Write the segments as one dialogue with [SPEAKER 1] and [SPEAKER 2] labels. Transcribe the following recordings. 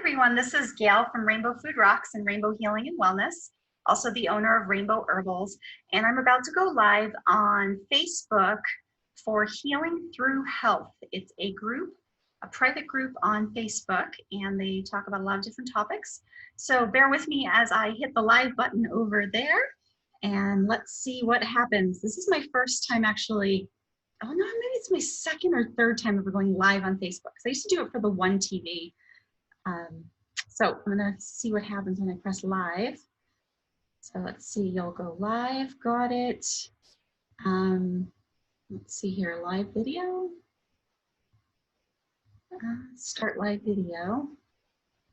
[SPEAKER 1] everyone, this is Gail from Rainbow Food Rocks and Rainbow Healing and Wellness, also the owner of Rainbow Herbals, and I'm about to go live on Facebook for Healing Through Health. It's a group, a private group on Facebook, and they talk about a lot of different topics. So bear with me as I hit the live button over there, and let's see what happens. This is my first time actually, oh no, maybe it's my second or third time ever going live on Facebook, because I used to do it for the One TV. So I'm gonna see what happens when I press live. So let's see, you'll go live, got it. Let's see here, live video. Start live video,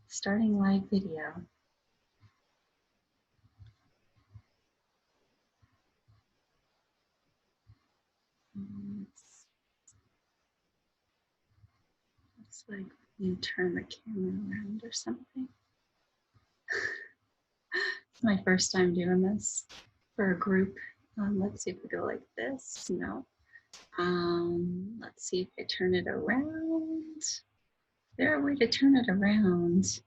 [SPEAKER 1] starting live video. Looks like you turn the camera around or something. It's my first time doing this for a group. Let's see if we go like this. No. Let's see if I turn it around. Is there a way to turn it around?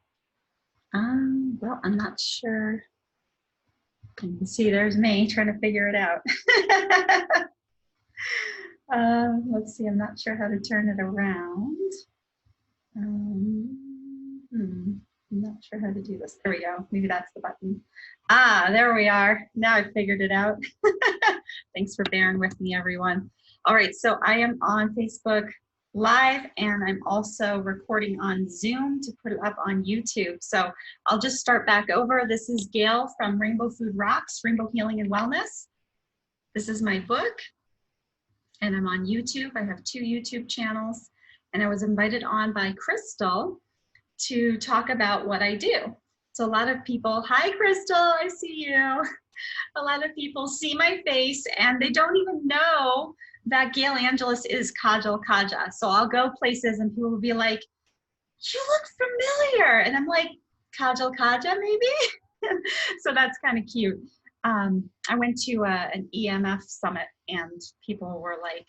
[SPEAKER 1] Well, I'm not sure. You can see there's me trying to figure it out. Let's see, I'm not sure how to turn it around. I'm not sure how to do this. There we go. Maybe that's the button. There we are. Now I figured it out. Thanks for bearing with me, everyone. All right, so I am on Facebook Live, and I'm also recording on Zoom to put it up on YouTube. So I'll just start back over. This is Gail from Rainbow Food Rocks, Rainbow Healing and Wellness. This is my book, and I'm on YouTube. I have 2 YouTube channels, and I was invited on by Crystal to talk about what I do. So a lot of people, hi Crystal, I see you. A lot of people see my face and they don't even know that Gail Angelis is Kajal Kaja. So I'll go places and people will be like, you look familiar. And I'm like, Kajal Kaja maybe? So that's kind of cute. I went to an EMF summit and people were like,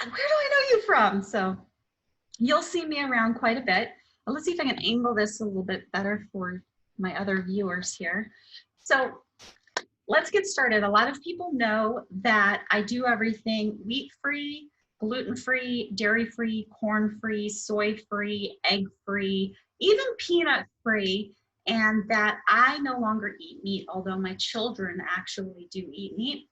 [SPEAKER 1] where do I know you from? So you'll see me around quite a bit. Let's see if I can angle this a little bit better for my other viewers here. So let's get started. A lot of people know that I do everything wheat-free, gluten-free, dairy-free, corn-free, soy-free, egg-free, even peanut-free, and that I no longer eat meat, although my children actually do eat meat.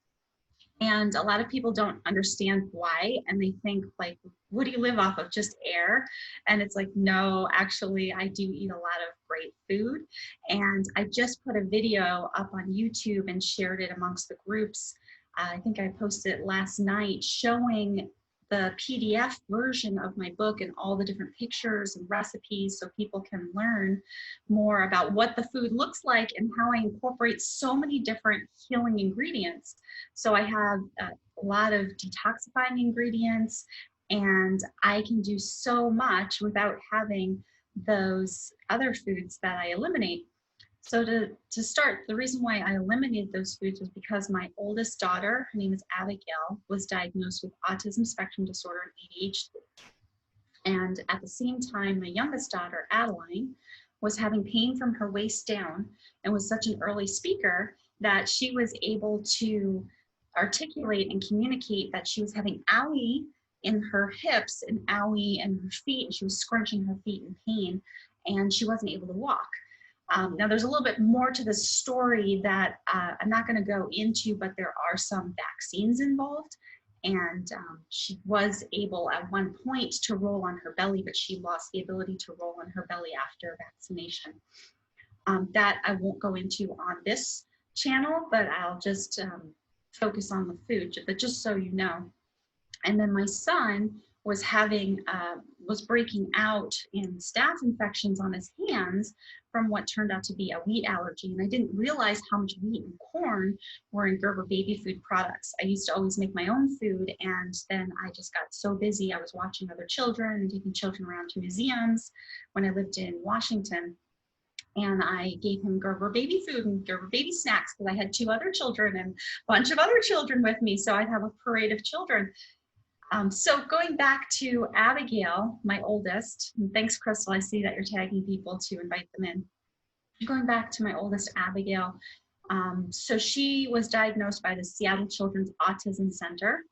[SPEAKER 1] And a lot of people don't understand why, and they think like, what do you live off of, just air? And it's like, no, actually I do eat a lot of great food. And I just put a video up on YouTube and shared it amongst the groups. I think I posted it last night showing the PDF version of my book and all the different pictures and recipes so people can learn more about what the food looks like and how I incorporate so many different healing ingredients. So I have a lot of detoxifying ingredients, and I can do so much without having those other foods that I eliminate. So to start, the reason why I eliminated those foods was because my oldest daughter, her name is Abigail, was diagnosed with autism spectrum disorder and ADHD. And at the same time, my youngest daughter, Adeline, was having pain from her waist down and was such an early speaker that she was able to articulate and communicate that she was having owie in her hips and owie in her feet, and she was scrunching her feet in pain, and she wasn't able to walk. Now there's a little bit more to this story that I'm not going to go into, but there are some vaccines involved, and she was able at one point to roll on her belly, but she lost the ability to roll on her belly after vaccination. That I won't go into on this channel, but I'll just focus on the food, but just so you know. And then my son was having, was breaking out in staph infections on his hands from what turned out to be a wheat allergy. And I didn't realize how much wheat and corn were in Gerber baby food products. I used to always make my own food, and then I just got so busy. I was watching other children and taking children around to museums when I lived in Washington. And I gave him Gerber baby food and Gerber baby snacks because I had 2 other children and a bunch of other children with me. So I'd have a parade of children. So going back to Abigail, my oldest, and thanks, Crystal, I see that you're tagging people to invite them in. Going back to my oldest, Abigail, so she was diagnosed by the Seattle Children's Autism Center,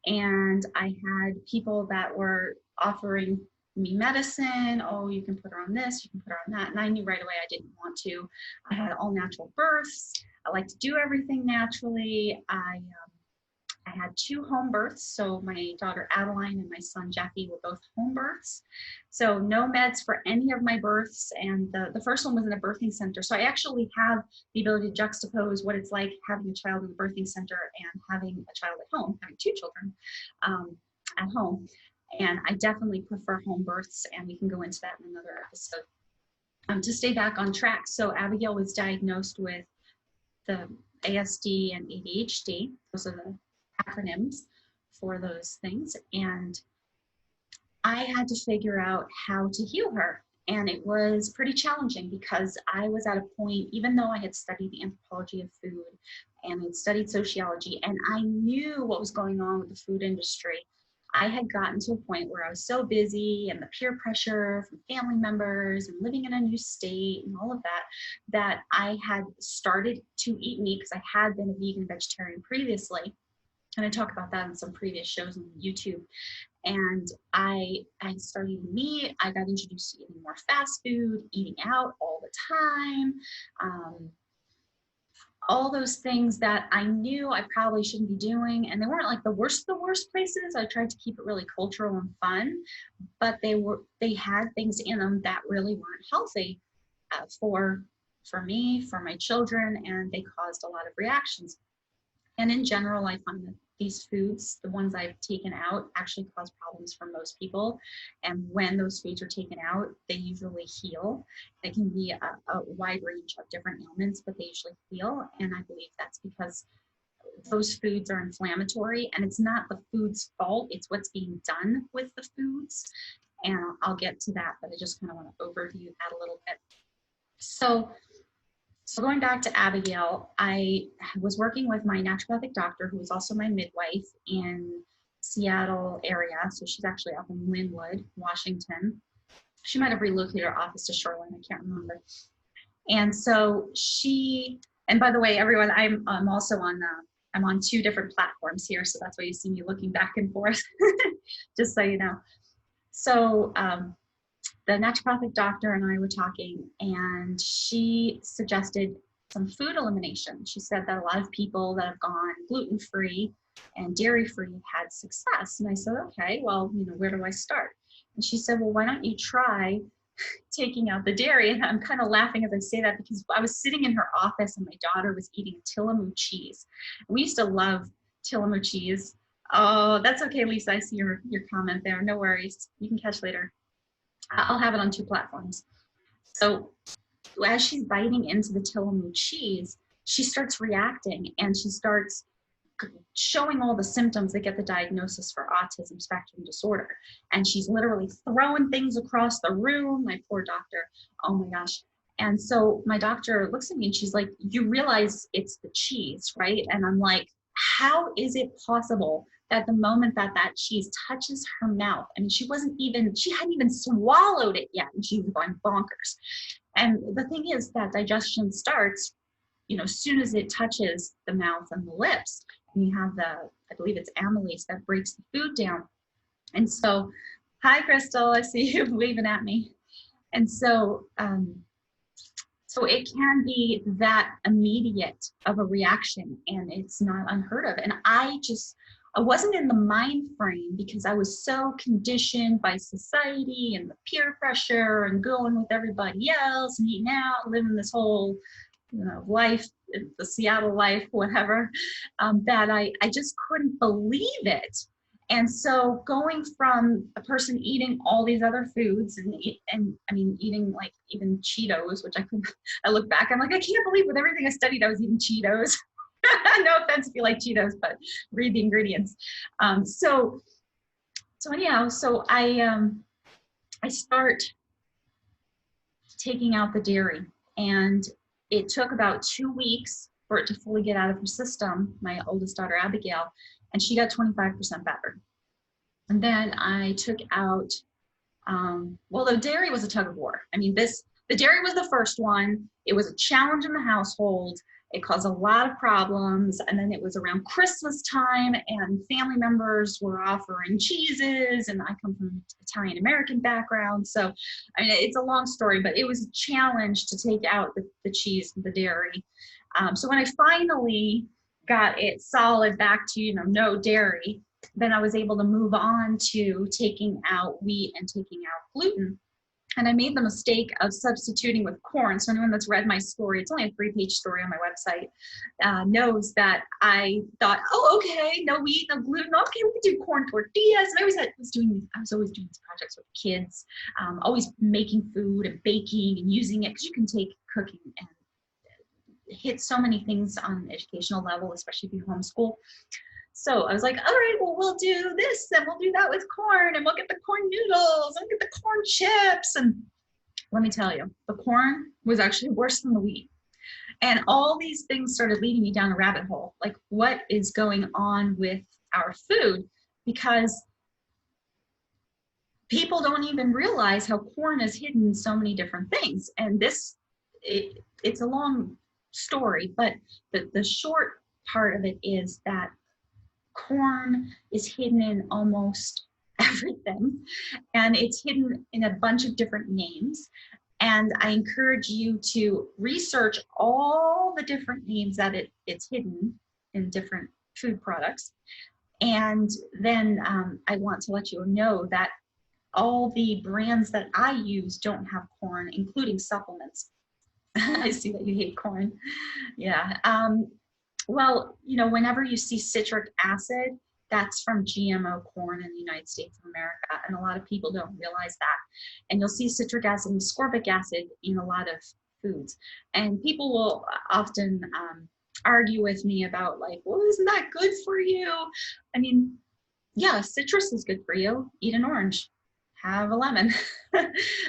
[SPEAKER 1] and I had people that were offering me medicine. Oh, you can put her on this, you can put her on that. And I knew right away I didn't want to. I had all natural births. I like to do everything naturally. I had 2 home births. So my daughter Adeline and my son Jackie were both home births. So no meds for any of my births. And the first one was in a birthing center. So I actually have the ability to juxtapose what it's like having a child in the birthing center and having a child at home, having 2 children at home. And I definitely prefer home births, and we can go into that in another episode. To stay back on track, so Abigail was diagnosed with the ASD and ADHD. Those are the acronyms for those things. And I had to figure out how to heal her. And it was pretty challenging because I was at a point, even though I had studied the anthropology of food and had studied sociology, and I knew what was going on with the food industry, I had gotten to a point where I was so busy, and the peer pressure from family members and living in a new state and all of that, that I had started to eat meat because I had been a vegan vegetarian previously. And I talk about that in some previous shows on YouTube. And I started eating meat. I got introduced to eating more fast food, eating out all the time. All those things that I knew I probably shouldn't be doing. And they weren't like the worst places. I tried to keep it really cultural and fun, but they had things in them that really weren't healthy for me, for my children, and they caused a lot of reactions. And in general, I find that these foods, the ones I've taken out, actually cause problems for most people. And when those foods are taken out, they usually heal. It can be a wide range of different ailments, but they usually heal. And I believe that's because those foods are inflammatory, and it's not the food's fault, it's what's being done with the foods. And I'll get to that, but I just kind of want to overview that a little bit. So going back to Abigail, I was working with my naturopathic doctor, who was also my midwife in Seattle area. So she's actually up in Linwood, Washington. She might have relocated her office to Shoreline, I can't remember. And so and by the way, everyone, I'm also I'm on 2 different platforms here. So that's why you see me looking back and forth, just so you know. So the naturopathic doctor and I were talking, and she suggested some food elimination. She said that a lot of people that have gone gluten-free and dairy-free have had success. And I said, okay, well, where do I start? And she said, well, why don't you try taking out the dairy? And I'm kind of laughing as I say that because I was sitting in her office and my daughter was eating Tillamook cheese. We used to love Tillamook cheese. Oh, that's okay, Lisa. I see your comment there. No worries. You can catch later. I'll have it on 2 platforms. So as she's biting into the Tillamook cheese, she starts reacting, and she starts showing all the symptoms that get the diagnosis for autism spectrum disorder. And she's literally throwing things across the room. My poor doctor, oh my gosh. And so my doctor looks at me and she's like, you realize it's the cheese, right? And I'm like, how is it possible that the moment that cheese touches her mouth, I mean, she hadn't even swallowed it yet, and she was going bonkers. And the thing is that digestion starts, as soon as it touches the mouth and the lips, and you have I believe it's amylase that breaks the food down. And so, hi, Crystal, I see you waving at me. And so, so it can be that immediate of a reaction, and it's not unheard of. And I wasn't in the mind frame because I was so conditioned by society and the peer pressure and going with everybody else and eating out, living this whole, life, the Seattle life, whatever, that I just couldn't believe it. And so going from a person eating all these other foods and I mean, eating like even Cheetos, which I look back, I'm like, I can't believe with everything I studied, I was eating Cheetos. No offense if you like Cheetos, but read the ingredients. So anyhow, so I start taking out the dairy, and it took about 2 weeks for it to fully get out of her system, my oldest daughter, Abigail, and she got 25% better. And then I took out, well, the dairy was a tug of war. I mean, the dairy was the first one. It was a challenge in the household. It caused a lot of problems. And then it was around Christmas time and family members were offering cheeses, and I come from an Italian American background. So I mean, it's a long story, but it was a challenge to take out the cheese and the dairy. So when I finally got it solid back to, you know, no dairy, then I was able to move on to taking out wheat and taking out gluten. And I made the mistake of substituting with corn. So anyone that's read my story, it's only a 3-page story on my website, knows that I thought, oh, okay, no wheat, no gluten. Okay, we can do corn tortillas. And I was always doing these projects with kids, always making food and baking and using it, because you can take cooking and hit so many things on an educational level, especially if you homeschool. So I was like, all right, well, we'll do this and we'll do that with corn, and we'll get the corn noodles and get the corn chips. And let me tell you, the corn was actually worse than the wheat. And all these things started leading me down a rabbit hole. Like, what is going on with our food? Because people don't even realize how corn is hidden in so many different things. And it's a long story, but the short part of it is that corn is hidden in almost everything, and it's hidden in a bunch of different names. And I encourage you to research all the different names that it's hidden in different food products. And then I want to let you know that all the brands that I use don't have corn, including supplements. I see that you hate corn. Yeah. Well, you know, whenever you see citric acid, that's from GMO corn in the United States of America. And a lot of people don't realize that. And you'll see citric acid and ascorbic acid in a lot of foods. And people will often argue with me about, like, well, isn't that good for you? I mean, yeah, citrus is good for you. Eat an orange, have a lemon.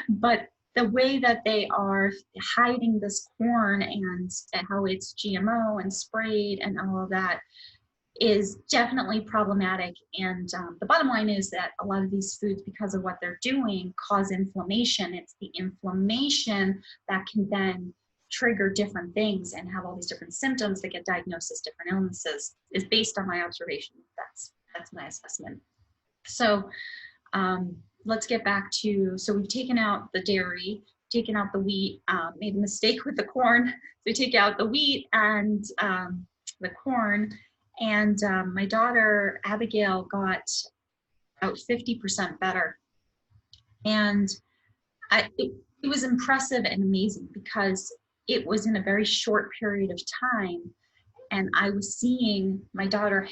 [SPEAKER 1] But the way that they are hiding this corn and how it's GMO and sprayed and all of that is definitely problematic. And the bottom line is that a lot of these foods, because of what they're doing, cause inflammation. It's the inflammation that can then trigger different things and have all these different symptoms that get diagnosed as different illnesses, is based on my observation. That's my assessment. So let's get back to, so we've taken out the dairy, taken out the wheat, made a mistake with the corn. So we take out the wheat and the corn. And my daughter, Abigail, got about 50% better. And it was impressive and amazing, because it was in a very short period of time. And I was seeing my daughter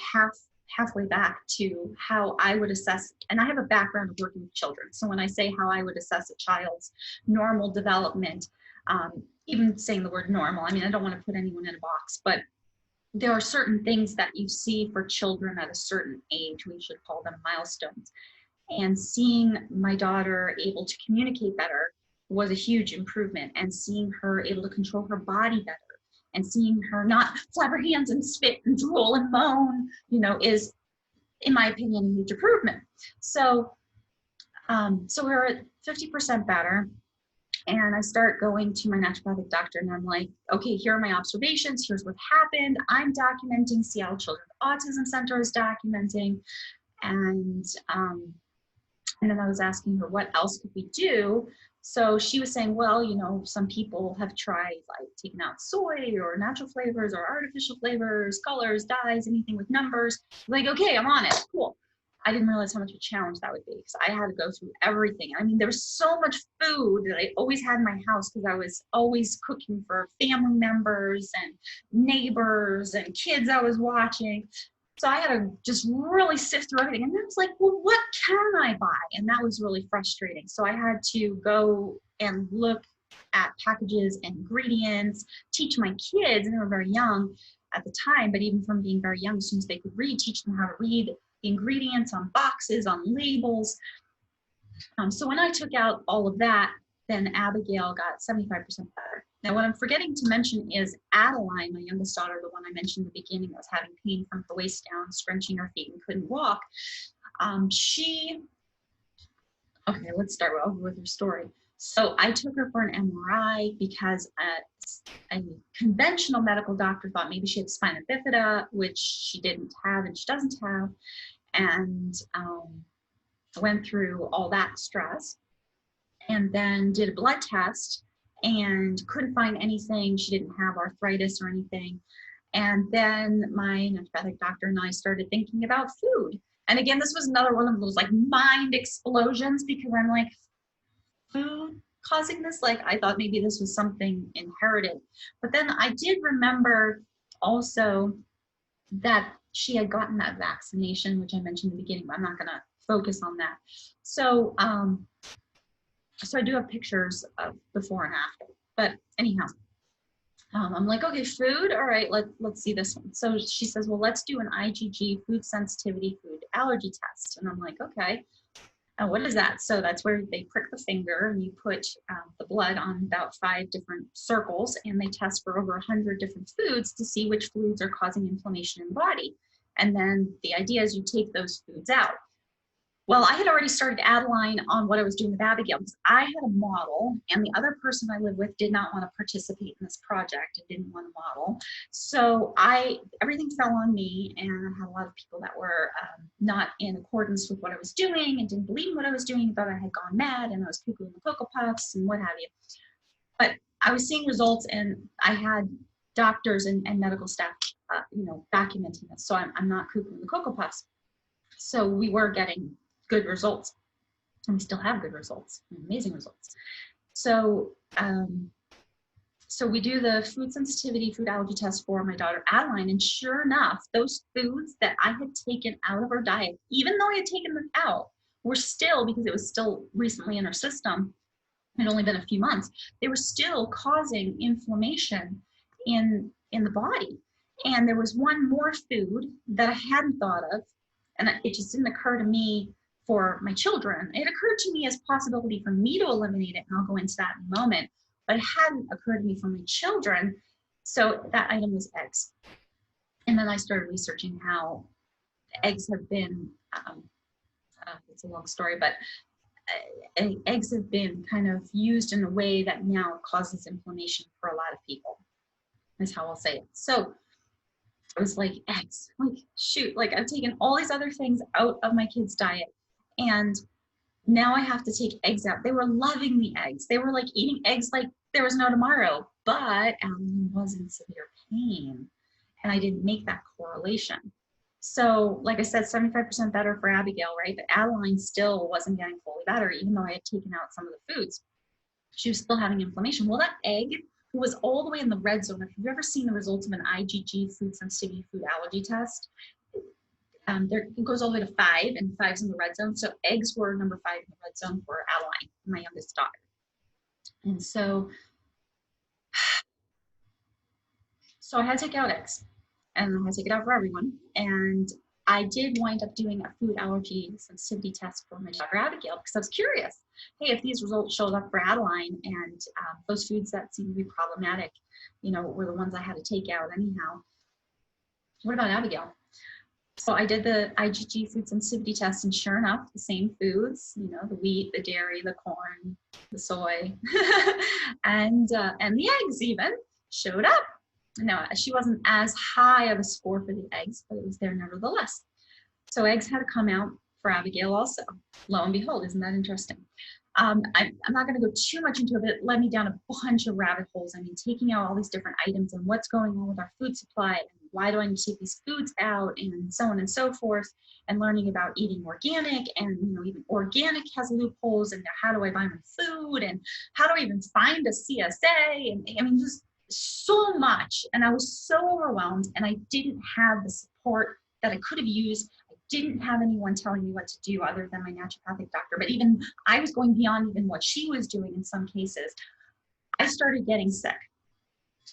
[SPEAKER 1] halfway back to how I would assess, and I have a background of working with children. So when I say how I would assess a child's normal development, even saying the word normal, I mean, I don't want to put anyone in a box, but there are certain things that you see for children at a certain age. We should call them milestones. And seeing my daughter able to communicate better was a huge improvement, and seeing her able to control her body better, and seeing her not flap her hands and spit and drool and moan, you know, is, in my opinion, a huge improvement. So, so we're at 50% better. And I start going to my naturopathic doctor, and I'm like, okay, here are my observations. Here's what happened. I'm documenting. Seattle Children's Autism Center is documenting. And then I was asking her, what else could we do? So she was saying, well, you know, some people have tried, like, taking out soy or natural flavors or artificial flavors, colors, dyes, anything with numbers. Like, okay, I'm on it. Cool. I didn't realize how much of a challenge that would be, because I had to go through everything. I mean, there was so much food that I always had in my house, because I was always cooking for family members and neighbors and kids I was watching. So I had to just really sift through everything. And then it's like, well, what can I buy? And that was really frustrating. So I had to go and look at packages and ingredients, teach my kids, and they were very young at the time, but even from being very young, as soon as they could read, teach them how to read the ingredients on boxes, on labels. So when I took out all of that, then Abigail got 75% better. Now, what I'm forgetting to mention is Adeline, my youngest daughter, the one I mentioned in the beginning, was having pain from the waist down, scrunching her feet and couldn't walk. Okay, let's start over with her story. So I took her for an MRI because a conventional medical doctor thought maybe she had spina bifida, which she didn't have and she doesn't have, and went through all that stress, and then did a blood test and couldn't find anything. She didn't have arthritis or anything. And then my naturopathic doctor and I started thinking about food. And again, this was another one of those like mind explosions, because I'm like, food causing this? Like, I thought maybe this was something inherited. But then I did remember also that she had gotten that vaccination, which I mentioned in the beginning, but I'm not going to focus on that. So, so I do have pictures of before and after. But anyhow, I'm like, okay, food. All right, let's see this one. So she says, well, let's do an IgG, food sensitivity, food allergy test. And I'm like, okay. What is that? So that's where they prick the finger and you put the blood on about 5 different circles, and they test for over 100 different foods to see which foods are causing inflammation in the body. And then the idea is you take those foods out. Well, I had already started Adeline on what I was doing with Abigail, because I had a model and the other person I live with did not want to participate in this project and didn't want to model. So everything fell on me, and I had a lot of people that were not in accordance with what I was doing and didn't believe in what I was doing, thought I had gone mad and I was cuckooing the Cocoa Puffs and what have you. But I was seeing results, and I had doctors and medical staff, documenting this. So I'm not cuckooing the Cocoa Puffs. So we were getting good results, and we still have good results, amazing results. So so we do the food sensitivity, food allergy test for my daughter Adeline, and sure enough, those foods that I had taken out of her diet, even though I had taken them out, were still, because it was still recently in her system, it had only been a few months, they were still causing inflammation in the body. And there was one more food that I hadn't thought of, and it just didn't occur to me for my children. It occurred to me as a possibility for me to eliminate it, and I'll go into that in a moment, but it hadn't occurred to me for my children. So that item was eggs. And then I started researching how eggs have been, it's a long story, but eggs have been kind of used in a way that now causes inflammation for a lot of people, is how I'll say it. So I was like, eggs, like, shoot, like I've taken all these other things out of my kids' diet, and now I have to take eggs out. They were loving the eggs. They were like eating eggs like there was no tomorrow, but Alan was in severe pain, and I didn't make that correlation. So like I said, 75% better for Abigail, right? But Adeline still wasn't getting fully better, even though I had taken out some of the foods. She was still having inflammation. Well, that egg was all the way in the red zone. If you've ever seen the results of an IgG, food sensitivity, food allergy test, it goes all the way to 5, and 5's in the red zone. So eggs were number 5 in the red zone for Adeline, my youngest daughter. And so I had to take out eggs, and I had to take it out for everyone. And I did wind up doing a food allergy sensitivity test for my daughter Abigail, because I was curious. Hey, if these results showed up for Adeline, and those foods that seemed to be problematic, were the ones I had to take out anyhow, what about Abigail? So I did the IgG food sensitivity test, and sure enough, the same foods, the wheat, the dairy, the corn, the soy, and the eggs even showed up. Now, she wasn't as high of a score for the eggs, but it was there nevertheless. So eggs had to come out for Abigail also. Lo and behold, isn't that interesting? I'm not going to go too much into it, but it led me down a bunch of rabbit holes. I mean, taking out all these different items and what's going on with our food supply, and why do I need to take these foods out, and so on and so forth, and learning about eating organic, and even organic has loopholes, and how do I buy my food, and how do I even find a CSA, and I mean, just so much. And I was so overwhelmed, and I didn't have the support that I could have used. I didn't have anyone telling me what to do other than my naturopathic doctor, but even I was going beyond even what she was doing in some cases. I started getting sick,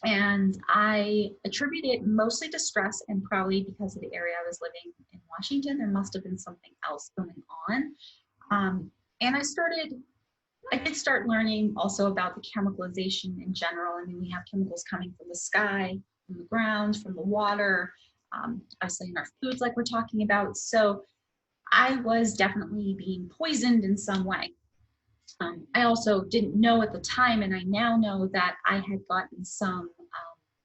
[SPEAKER 1] and I attribute it mostly to stress, and probably because of the area I was living in Washington. There must have been something else going on. And I did start learning also about the chemicalization in general. I mean, we have chemicals coming from the sky, from the ground, from the water, obviously in our foods like we're talking about. So I was definitely being poisoned in some way. I also didn't know at the time, and I now know that I had gotten some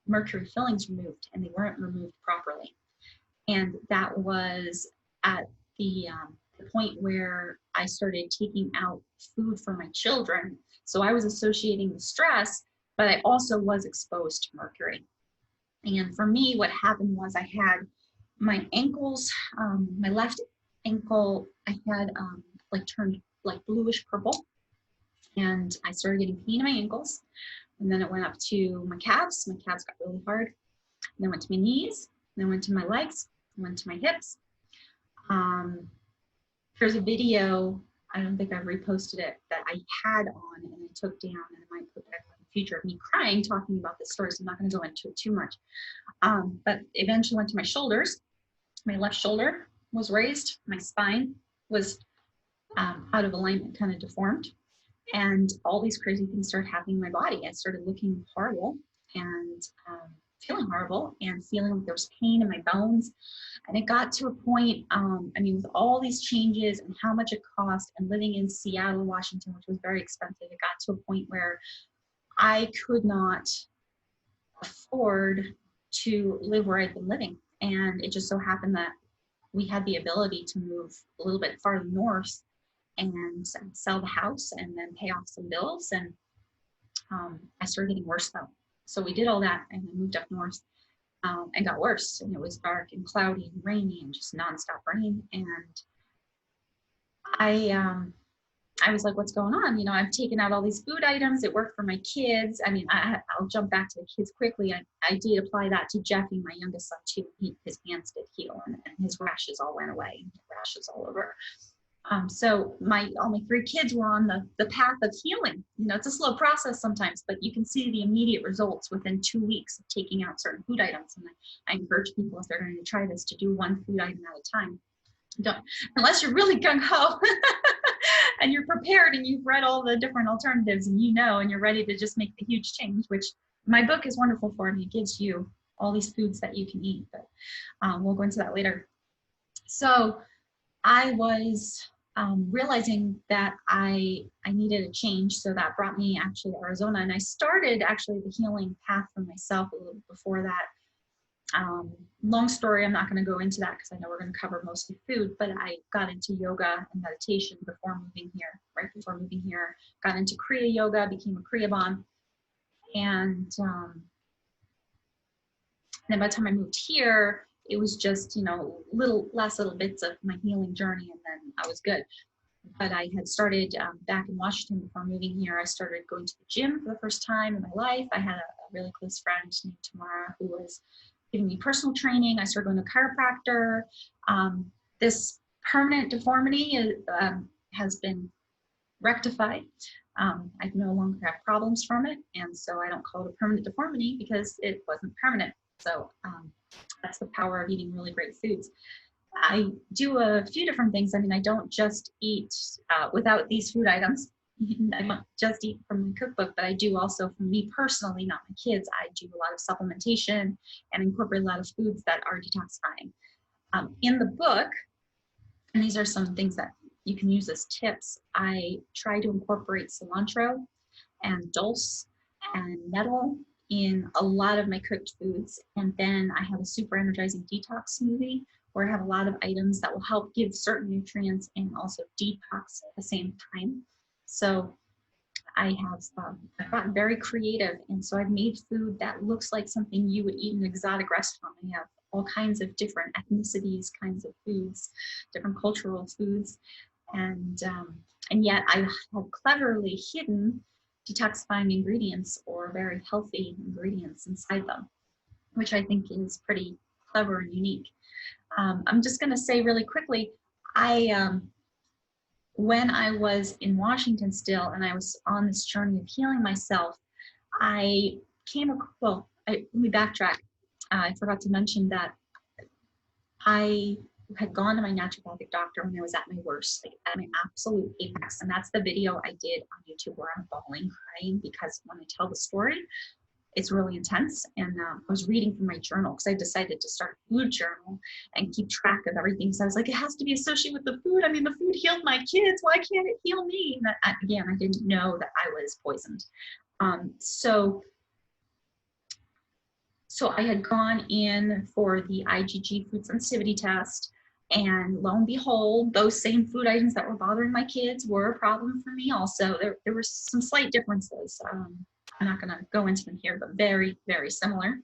[SPEAKER 1] mercury fillings removed, and they weren't removed properly. And that was at the point where I started taking out food for my children. So I was associating the stress, but I also was exposed to mercury. And for me, what happened was I had my ankles, my left ankle, I had like turned like bluish purple, and I started getting pain in my ankles. And then it went up to my calves. My calves got really hard. And then went to my knees. And then went to my legs. And went to my hips. There's a video, I don't think I've reposted it, that I had on and I took down, and I might put back in the future of me crying talking about this story, so I'm not going to go into it too much. But eventually went to my shoulders. My left shoulder was raised. My spine was out of alignment, kind of deformed. And all these crazy things started happening in my body. I started looking horrible and feeling horrible and feeling like there was pain in my bones. And it got to a point, I mean, with all these changes and how much it cost, and living in Seattle, Washington, which was very expensive, it got to a point where I could not afford to live where I'd been living. And it just so happened that we had the ability to move a little bit farther north and sell the house and then pay off some bills. And I started getting worse though. So we did all that and I moved up north and got worse. And it was dark and cloudy and rainy and just nonstop rain. And I was like, what's going on? You know, I've taken out all these food items. It worked for my kids. I mean, I'll jump back to the kids quickly. I did apply that to Jeffy, my youngest son, too. His hands did heal and his rashes all went away, rashes all over. So all my three kids were on the path of healing. You know, it's a slow process sometimes, but you can see the immediate results within 2 weeks of taking out certain food items. And I encourage people, if they're going to try this, to do one food item at a time. Don't, unless you're really gung-ho and you're prepared and you've read all the different alternatives and you know, and you're ready to just make the huge change, which my book is wonderful for. And it gives you all these foods that you can eat, but we'll go into that later. So I was realizing that I needed a change. So that brought me actually to Arizona. And I started actually the healing path for myself a little before that. Long story, I'm not going to go into that because I know we're going to cover mostly food, but I got into yoga and meditation before moving here, right before moving here, got into Kriya yoga, became a Kriya Bon. And then by the time I moved here, it was just, you know, little bits of my healing journey, and then I was good. But I had started back in Washington before moving here. I started going to the gym for the first time in my life. I had a really close friend named Tamara who was giving me personal training. I started going to a chiropractor. This permanent deformity has been rectified. I no longer have problems from it, and so I don't call it a permanent deformity because it wasn't permanent. So that's the power of eating really great foods. I do a few different things. I mean, I don't just eat without these food items. I don't just eat from my cookbook, but I do also, for me personally, not my kids, I do a lot of supplementation and incorporate a lot of foods that are detoxifying. In the book, and these are some things that you can use as tips, I try to incorporate cilantro and dulse and nettle in a lot of my cooked foods. And then I have a super energizing detox smoothie where I have a lot of items that will help give certain nutrients and also detox at the same time. So I have I've gotten very creative, and so I've made food that looks like something you would eat in an exotic restaurant. I have all kinds of different ethnicities, kinds of foods, different cultural foods, and yet I have cleverly hidden detoxifying ingredients or very healthy ingredients inside them, which I think is pretty clever and unique. I'm just going to say really quickly, when I was in Washington still and I was on this journey of healing myself, let me backtrack. I forgot to mention that I had gone to my naturopathic doctor when I was at my worst, like at my absolute apex. And that's the video I did on YouTube where I'm bawling, crying, because when I tell the story, it's really intense. And I was reading from my journal because I decided to start a food journal and keep track of everything. So I was like, it has to be associated with the food. I mean, the food healed my kids. Why can't it heal me? And again, I didn't know that I was poisoned. So I had gone in for the IgG food sensitivity test, and lo and behold, those same food items that were bothering my kids were a problem for me also. There were some slight differences. I'm not going to go into them here, but very, very similar.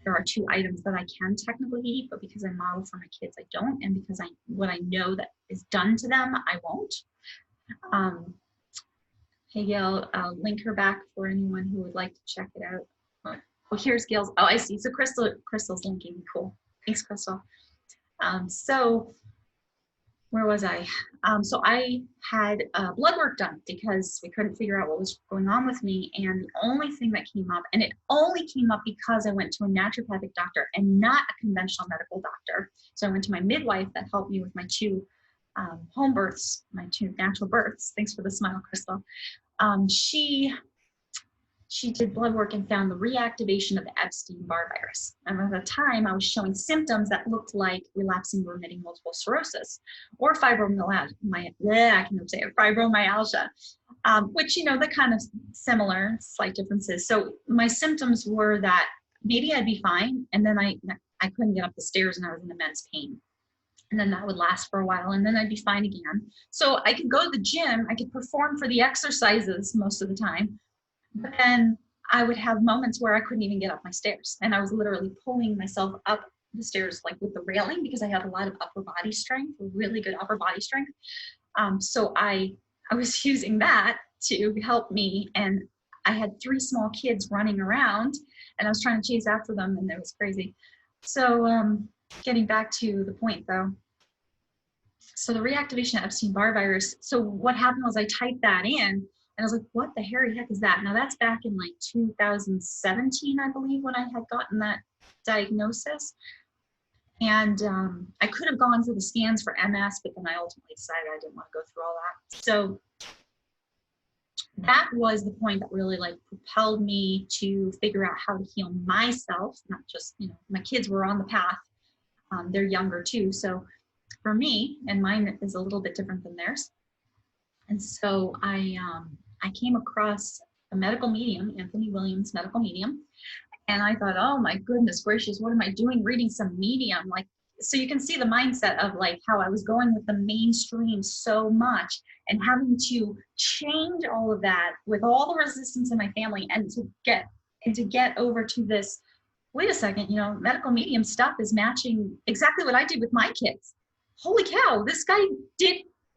[SPEAKER 1] There are 2 items that I can technically eat, but because I model for my kids, I don't. And because what I know that is done to them, I won't. Hey, Gail, I'll link her back for anyone who would like to check it out. Oh, here's Gail's. Oh, I see. So Crystal's linking. Cool. Thanks, Crystal. So where was I? So I had blood work done because we couldn't figure out what was going on with me. And the only thing that came up, and it only came up because I went to a naturopathic doctor and not a conventional medical doctor. So I went to my midwife that helped me with my 2 home births, my 2 natural births. Thanks for the smile, Crystal. She did blood work and found the reactivation of the Epstein-Barr virus. And at the time, I was showing symptoms that looked like relapsing remitting multiple sclerosis or fibromyalgia, which, you know, they're kind of similar, slight differences. So my symptoms were that maybe I'd be fine, and then I couldn't get up the stairs and I was in immense pain. And then that would last for a while, and then I'd be fine again. So I could go to the gym, I could perform for the exercises most of the time, but then I would have moments where I couldn't even get up my stairs. And I was literally pulling myself up the stairs like with the railing because I have a lot of upper body strength, really good upper body strength. So I was using that to help me. And I had 3 small kids running around and I was trying to chase after them, and it was crazy. So getting back to the point though. So the reactivation of Epstein-Barr virus. So what happened was I typed that in. And I was like, what the hairy heck is that? Now that's back in like 2017, I believe, when I had gotten that diagnosis. And I could have gone for the scans for MS, but then I ultimately decided I didn't want to go through all that. So that was the point that really like propelled me to figure out how to heal myself, not just, you know, my kids were on the path. They're younger too. So for me, and mine is a little bit different than theirs. And so I came across a medical medium, Anthony Williams, medical medium. And I thought, oh my goodness gracious, what am I doing reading some medium? Like, so you can see the mindset of like how I was going with the mainstream so much and having to change all of that with all the resistance in my family and to get over to this, wait a second, you know, medical medium stuff is matching exactly what I did with my kids. Holy cow, this guy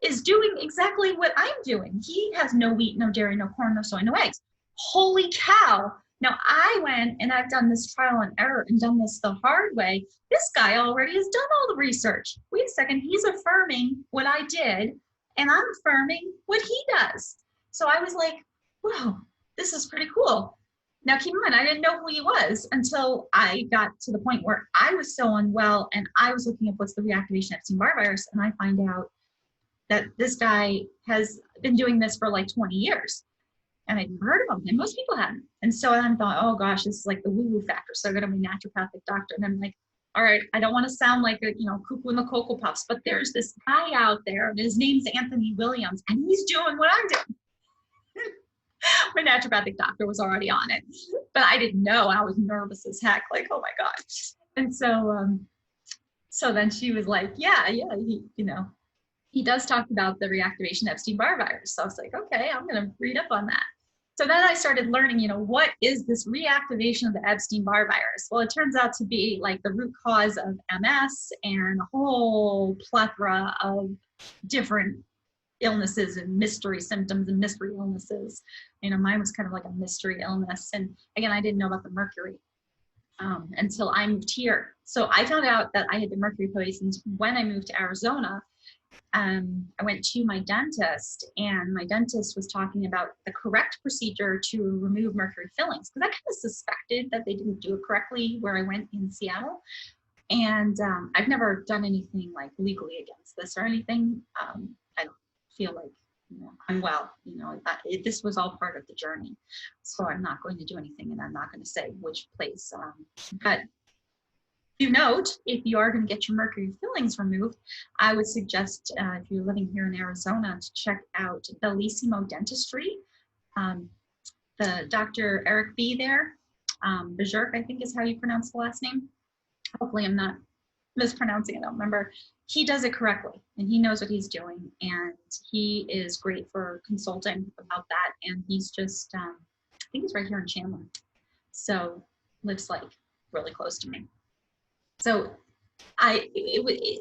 [SPEAKER 1] is doing exactly what I'm doing. He has no wheat, no dairy, no corn, no soy, no eggs. Holy cow. Now I went and I've done this trial and error and done this the hard way. This guy already has done all the research. Wait a second, he's affirming what I did and I'm affirming what he does. So I was like, whoa, this is pretty cool. Now keep in mind, I didn't know who he was until I got to the point where I was so unwell and I was looking up what's the reactivation of Epstein-Barr virus, and I find out that this guy has been doing this for like 20 years. And I'd never heard of him, and most people hadn't. And so I thought, oh gosh, this is like the woo-woo factor. So I'm gonna be a naturopathic doctor. And I'm like, all right, I don't want to sound like a, you know, cuckoo in the Cocoa Puffs, but there's this guy out there, and his name's Anthony Williams, and he's doing what I'm doing. My naturopathic doctor was already on it, but I didn't know. I was nervous as heck, like, oh my God. And so, so then she was like, yeah, he, you know, he does talk about the reactivation of Epstein-Barr virus. So I was like, okay, I'm going to read up on that. So then I started learning, you know, what is this reactivation of the Epstein-Barr virus? Well, it turns out to be like the root cause of MS and a whole plethora of different illnesses and mystery symptoms and mystery illnesses. You know, mine was kind of like a mystery illness. And again, I didn't know about the mercury until I moved here. So I found out that I had been mercury poisoned when I moved to Arizona. I went to my dentist, and my dentist was talking about the correct procedure to remove mercury fillings, because I kind of suspected that they didn't do it correctly where I went in Seattle. And I've never done anything like legally against this or anything. I don't feel like I'm well, this was all part of the journey. So I'm not going to do anything, and I'm not going to say which place. But do note, if you are going to get your mercury fillings removed, I would suggest, if you're living here in Arizona, to check out Bellissimo Dentistry. The Dr. Eric B there, Bajurk, I think is how you pronounce the last name. Hopefully I'm not mispronouncing it, I don't remember. He does it correctly, and he knows what he's doing, and he is great for consulting about that. And he's just, I think he's right here in Chandler, so lives like really close to me. So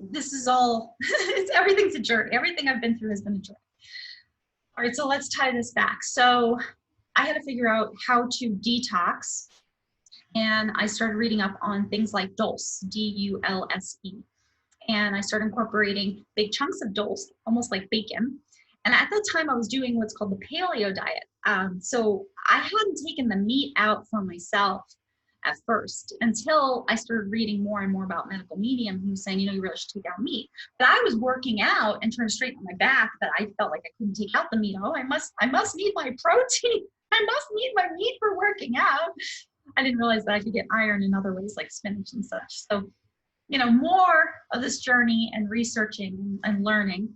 [SPEAKER 1] this is all, everything's a journey. Everything I've been through has been a journey. All right, so let's tie this back. So I had to figure out how to detox, and I started reading up on things like dulse, D-U-L-S-E. And I started incorporating big chunks of dulse, almost like bacon. And at that time, I was doing what's called the paleo diet. So I hadn't taken the meat out for myself at first until I started reading more and more about medical medium, who was saying, you really should take out meat. But I was working out and trying to straighten my back that I felt like I couldn't take out the meat. Oh, I must need my protein. I must need my meat for working out. I didn't realize that I could get iron in other ways like spinach and such. So, more of this journey and researching and learning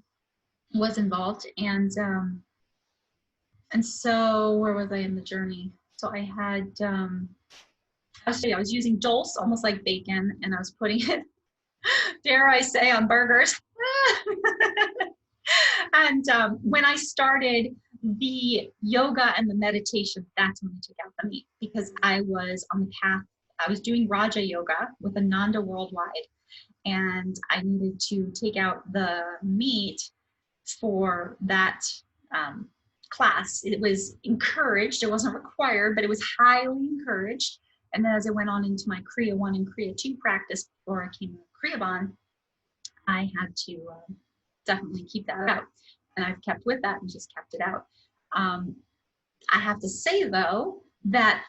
[SPEAKER 1] was involved. And so where was I in the journey? So I had, I was using dulse, almost like bacon, and I was putting it, dare I say, on burgers. And when I started the yoga and the meditation, that's when I took out the meat, because I was on the path. I was doing Raja Yoga with Ananda Worldwide, and I needed to take out the meat for that class. It was encouraged. It wasn't required, but it was highly encouraged. And then as I went on into my Kriya 1 and Kriya 2 practice before I came to Kriya Bond, I had to definitely keep that out. And I've kept with that and just kept it out. I have to say, though, that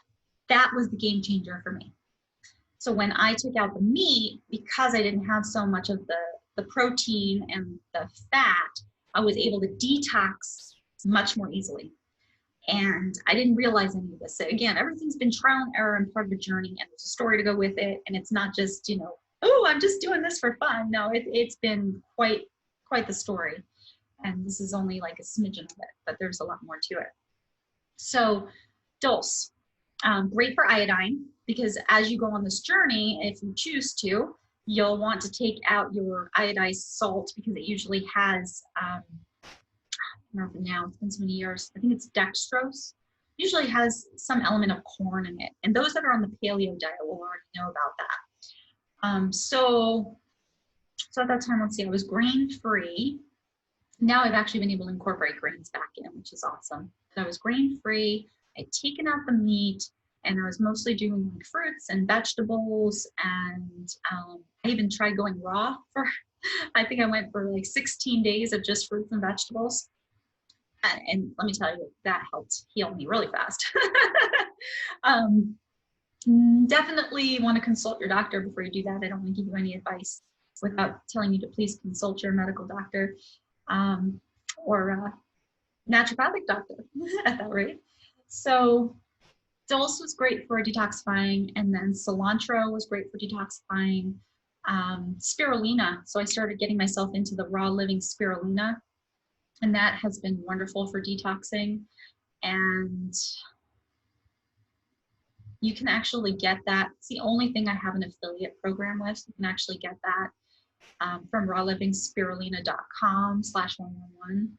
[SPEAKER 1] was the game changer for me. So when I took out the meat, because I didn't have so much of the protein and the fat, I was able to detox much more easily. And I didn't realize any of this. So again, everything's been trial and error and part of a journey, and there's a story to go with it. And it's not just, oh, I'm just doing this for fun. No, it's been quite the story. And this is only like a smidgen of it, but there's a lot more to it. So dulse, great for iodine, because as you go on this journey, if you choose to, you'll want to take out your iodized salt, because it usually has, I don't know now, it's been so many years, I think it's dextrose, usually has some element of corn in it. And those that are on the paleo diet will already know about that. So at that time, let's see, I was grain-free. Now I've actually been able to incorporate grains back in, which is awesome. So I was grain-free, I'd taken out the meat, and I was mostly doing like fruits and vegetables. And I even tried going raw for, I think I went for like 16 days of just fruits and vegetables. And let me tell you, that helped heal me really fast. Definitely want to consult your doctor before you do that. I don't want to give you any advice without telling you to please consult your medical doctor or naturopathic doctor at that rate. So dulse was great for detoxifying, and then cilantro was great for detoxifying. Spirulina, so I started getting myself into the raw living spirulina, and that has been wonderful for detoxing. And you can actually get that. It's the only thing I have an affiliate program with. You can actually get that from rawlivingspirulina.com/111.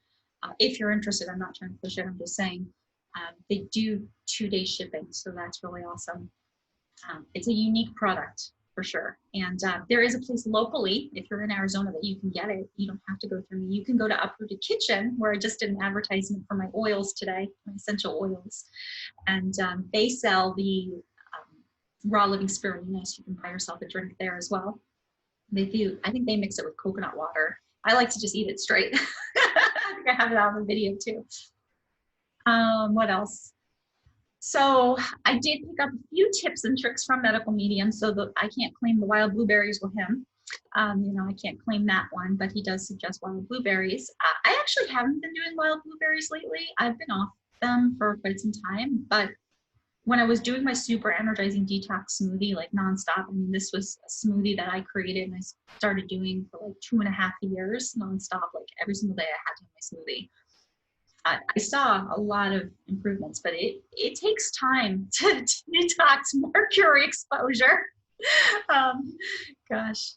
[SPEAKER 1] If you're interested, I'm not trying to push it, I'm just saying they do 2-day shipping, so that's really awesome. It's a unique product for sure. And there is a place locally, if you're in Arizona, that you can get it. You don't have to go through me. You can go to Uprooted Kitchen, where I just did an advertisement for my oils today, my essential oils. And they sell the raw living spirulina, so you can buy yourself a drink there as well. They do, I think they mix it with coconut water. I like to just eat it straight. I think I have it on the video too. What else? So I did pick up a few tips and tricks from medical medium, so that I can't claim the wild blueberries were him. You know, I can't claim that one, but he does suggest wild blueberries. I actually haven't been doing wild blueberries lately. I've been off them for quite some time, but when I was doing my super energizing detox smoothie, like nonstop, I mean, this was a smoothie that I created and I started doing for like 2.5 years nonstop, like every single day I had to have my smoothie. I saw a lot of improvements, but it takes time to detox mercury exposure. um, gosh.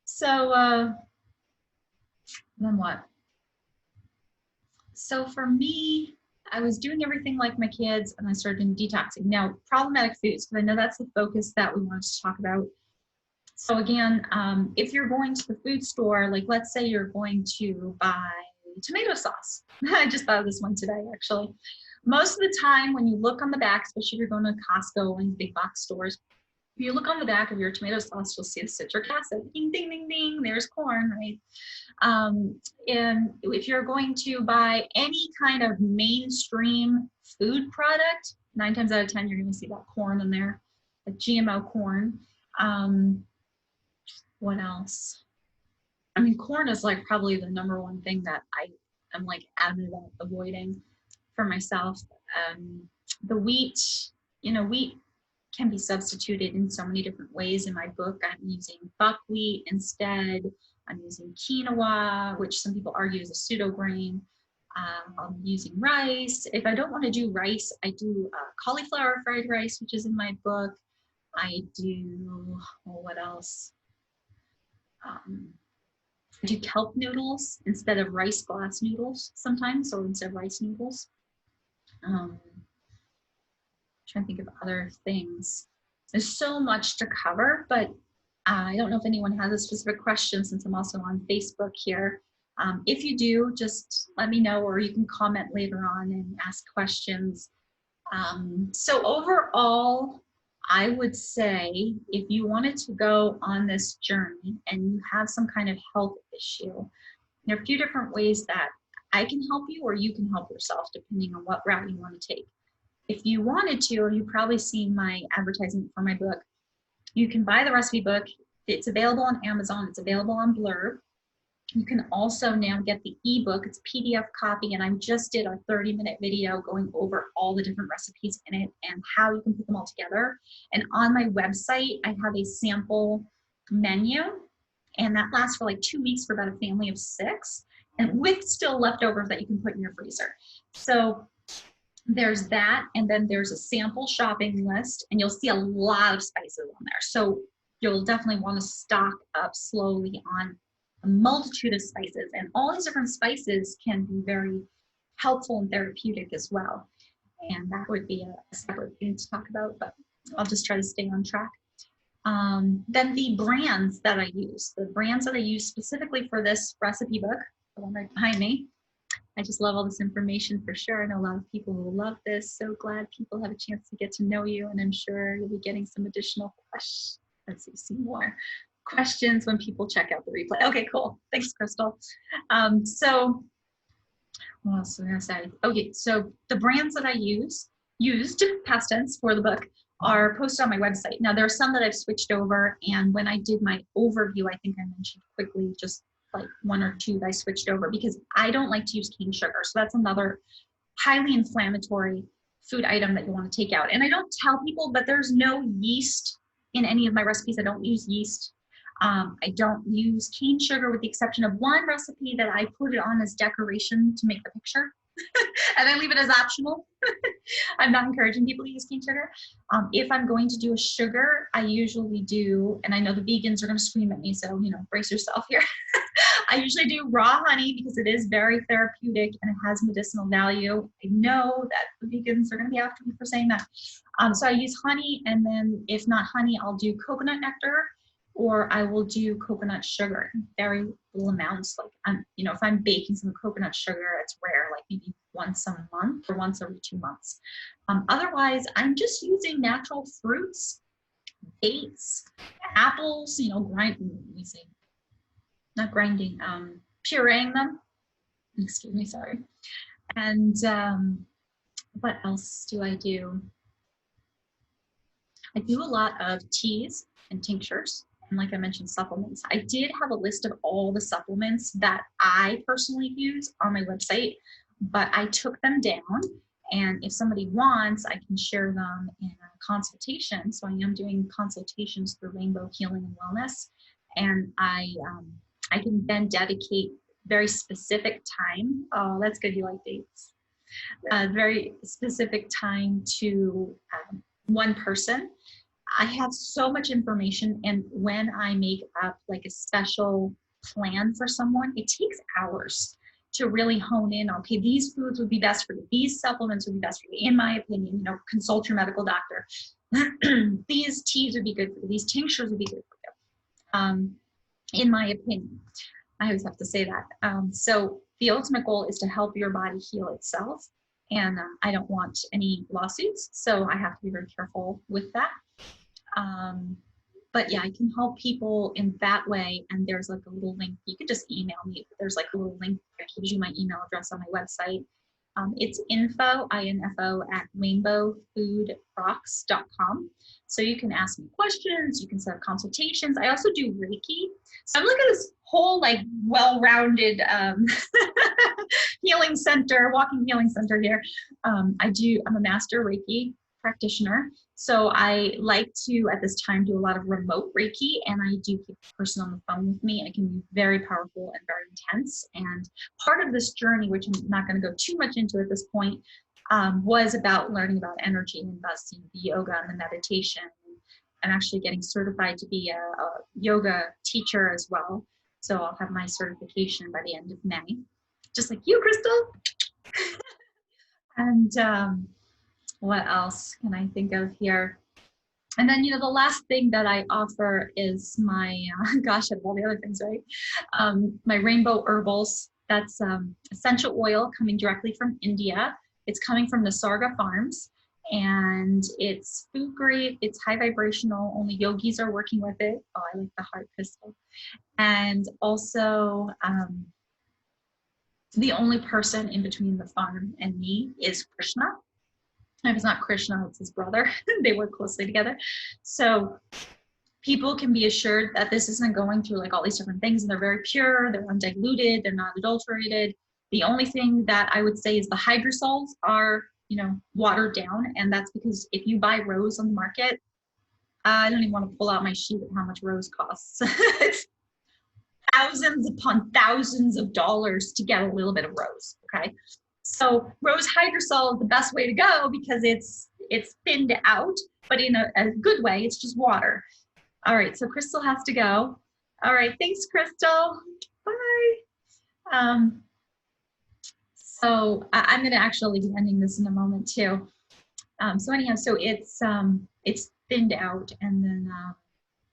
[SPEAKER 1] So then what? So for me, I was doing everything like my kids and I started doing detoxing. Now, problematic foods, because I know that's the focus that we wanted to talk about. So again, if you're going to the food store, like let's say you're going to buy tomato sauce. I just thought of this one today, actually. Most of the time when you look on the back, especially if you're going to Costco and big box stores, if you look on the back of your tomato sauce, you'll see the citric acid. Ding, ding, ding, ding, there's corn, right? And if you're going to buy any kind of mainstream food product, 9 times out of 10, you're going to see that corn in there, like GMO corn. What else? I mean, corn is like probably the #1 thing that I'm like adamant about avoiding for myself. The wheat, you know, wheat can be substituted in so many different ways. In my book, I'm using buckwheat instead. I'm using quinoa, which some people argue is a pseudo grain. I'm using rice. If I don't want to do rice, I do cauliflower fried rice, which is in my book. I do, well, what else? I do kelp noodles instead of rice glass noodles sometimes, or instead of rice noodles. Trying to think of other things. There's so much to cover, but I don't know if anyone has a specific question since I'm also on Facebook here. If you do, just let me know, or you can comment later on and ask questions. So overall, I would say if you wanted to go on this journey and you have some kind of health issue, there are a few different ways that I can help you or you can help yourself depending on what route you want to take. If you wanted to, or you've probably seen my advertisement for my book, you can buy the recipe book. It's available on Amazon. It's available on Blurb. You can also now get the ebook. It's a PDF copy, and I just did a 30-minute video going over all the different recipes in it and how you can put them all together. And on my website, I have a sample menu, and that lasts for like 2 weeks for about a family of 6, and with still leftovers that you can put in your freezer. So there's that, and then there's a sample shopping list, and you'll see a lot of spices on there. So you'll definitely want to stock up slowly on a multitude of spices, and all these different spices can be very helpful and therapeutic as well. And that would be a separate thing to talk about, but I'll just try to stay on track. Then the brands that I use specifically for this recipe book, the one right behind me. I just love all this information for sure. I know a lot of people will love this. So glad people have a chance to get to know you, and I'm sure you'll be getting some additional questions. Let's see more questions when people check out the replay. Okay, cool. Thanks, Crystal. So what else was I gonna say? Okay, so the brands that I used, past tense, for the book are posted on my website. Now there are some that I've switched over, and when I did my overview, I think I mentioned quickly just like 1 or 2 that I switched over because I don't like to use cane sugar. So that's another highly inflammatory food item that you want to take out. And I don't tell people, but there's no yeast in any of my recipes. I don't use yeast. I don't use cane sugar with the exception of one recipe that I put it on as decoration to make the picture. And I leave it as optional. I'm not encouraging people to use cane sugar. If I'm going to do a sugar, I usually do, and I know the vegans are going to scream at me, so, you know, brace yourself here. I usually do raw honey because it is very therapeutic and it has medicinal value. I know that the vegans are going to be after me for saying that. So I use honey, and then if not honey, I'll do coconut nectar, or I will do coconut sugar in very little amounts. Like, you know, if I'm baking some coconut sugar, it's rare, like maybe once a month or once every 2 months. Otherwise, I'm just using natural fruits, dates, apples, you know, pureeing them. Excuse me, sorry. And what else do? I do a lot of teas and tinctures. And like I mentioned, supplements. I did have a list of all the supplements that I personally use on my website, but I took them down. And if somebody wants, I can share them in a consultation. So I am doing consultations through Rainbow Healing and Wellness. And I can then dedicate very specific time. Oh, that's good. You like dates. Very specific time to one person. I have so much information, and when I make up like a special plan for someone, it takes hours to really hone in. Okay, these foods would be best for you. These supplements would be best for you, in my opinion. You know, consult your medical doctor. These teas would be good for you. These tinctures would be good for you. In my opinion, I always have to say that. So the ultimate goal is to help your body heal itself, and I don't want any lawsuits, so I have to be very careful with that. But yeah, I can help people in that way. And there's like a little link. You can just email me. There's like a little link that gives you my email address on my website. It's info, I-N-F-O, at rainbowfoodrocks.com. So you can ask me questions. You can set up consultations. I also do Reiki. So I'm looking at this whole like well-rounded healing center, walking healing center here. I'm a master Reiki practitioner. So I like to, at this time, do a lot of remote Reiki, and I do keep the person on the phone with me. It can be very powerful and very intense. And part of this journey, which I'm not going to go too much into at this point, was about learning about energy and thus the yoga and the meditation, and actually getting certified to be a yoga teacher as well. So I'll have my certification by the end of May, just like you, Crystal. And what else can I think of here? And then, you know, the last thing that I offer is my, gosh, I have all the other things, right? My rainbow herbals. That's essential oil coming directly from India. It's coming from Nisarga Farms, and it's food grade. It's high vibrational. Only yogis are working with it. Oh, I like the heart crystal. And also, the only person in between the farm and me is Krishna. If it's not Krishna, it's his brother. They work closely together. So people can be assured that this isn't going through like all these different things, and they're very pure, they're undiluted, they're not adulterated. The only thing that I would say is the hydrosols are, you know, watered down. And that's because if you buy rose on the market, I don't even want to pull out my sheet of how much rose costs. It's thousands upon thousands of dollars to get a little bit of rose, okay? So rose hydrosol is the best way to go because it's thinned out, but in a good way. It's just water. All right, so Crystal has to go. All right, thanks, Crystal. Bye. So I'm going to actually be ending this in a moment too. So anyhow, so it's thinned out, and then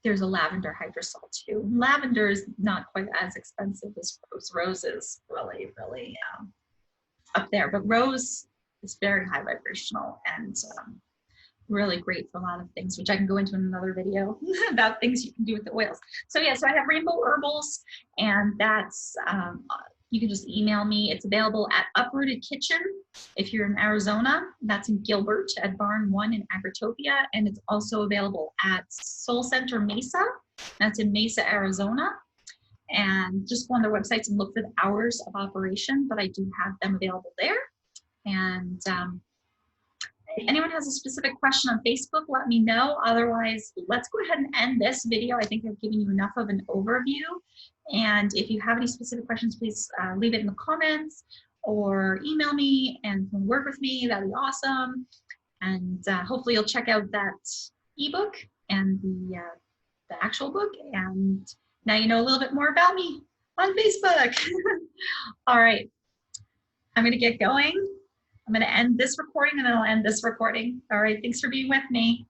[SPEAKER 1] there's a lavender hydrosol too. Lavender is not quite as expensive as rose. Rose is really, really up there, but rose is very high vibrational and really great for a lot of things, which I can go into in another video about things you can do with the oils. So yeah, so I have Rainbow Herbals, and that's, you can just email me. It's available at Uprooted Kitchen if you're in Arizona. That's in Gilbert at Barn 1 in Agritopia. And it's also available at Soul Center Mesa. That's in Mesa, Arizona. And just go on their websites and look for the hours of operation, but I do have them available there. And if anyone has a specific question on Facebook, let me know. Otherwise, let's go ahead and end this video. I think I've given you enough of an overview. And if you have any specific questions, please leave it in the comments or email me and work with me. That'd be awesome. And hopefully you'll check out that ebook and the actual book. And now you know a little bit more about me on Facebook. All right, I'm gonna get going. I'm gonna end this recording and then I'll end this recording. All right, thanks for being with me.